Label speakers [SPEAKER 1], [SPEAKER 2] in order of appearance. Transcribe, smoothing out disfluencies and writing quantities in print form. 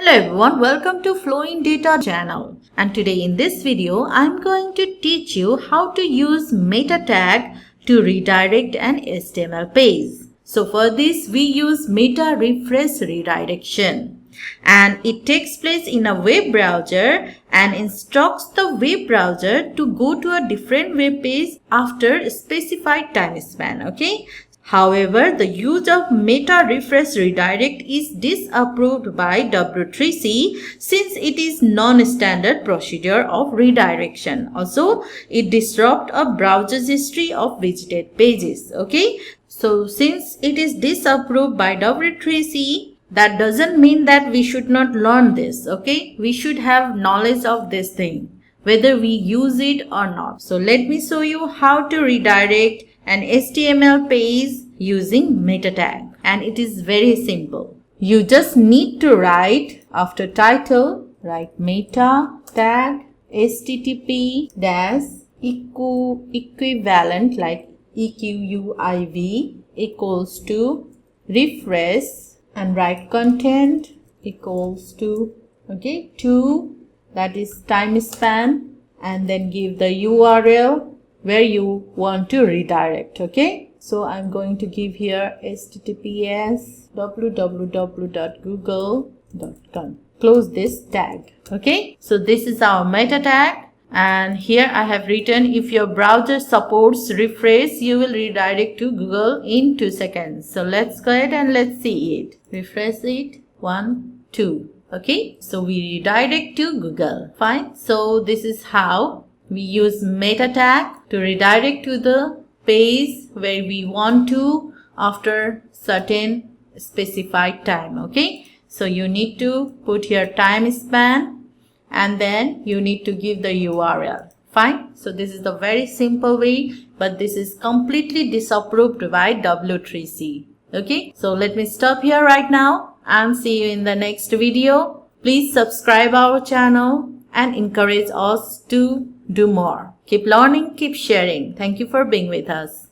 [SPEAKER 1] Hello everyone, welcome to flowindata channel, and today in this video I am going to teach you how to use meta tag to redirect an HTML page. So for this we use meta refresh redirection, and it takes place in a web browser and instructs the web browser to go to a different web page after a specified time span. Okay. However, the use of meta refresh redirect is disapproved by W3C since it is non-standard procedure of redirection. Also, it disrupts a browser's history of visited pages. Okay, so since it is disapproved by W3C, that doesn't mean that we should not learn this. Okay, we should have knowledge of this thing, whether we use it or not. So let me show you how to redirect an HTML page using meta tag, and it is very simple. You just need to write after title, write meta tag http dash equivalent like equiv equals to refresh, and write content equals to to, that is time span, and then give the URL where you want to redirect. Okay, so I'm going to give here https www.google.com. Close this tag. Okay, so this is our meta tag, and here I have written if your browser supports refresh, you will redirect to Google in 2 seconds. So let's go ahead and let's see it. Refresh it. 1, 2. Okay, so we redirect to Google. Fine. So this is how we use meta tag to redirect to the page where we want to after certain specified time. Okay, so you need to put your time span and then you need to give the URL. Fine. So this is the very simple way, but this is completely disapproved by W3C. Okay, so let me stop here right now and see you in the next video. Please subscribe our channel and encourage us to do more. Keep learning, keep sharing. Thank you for being with us.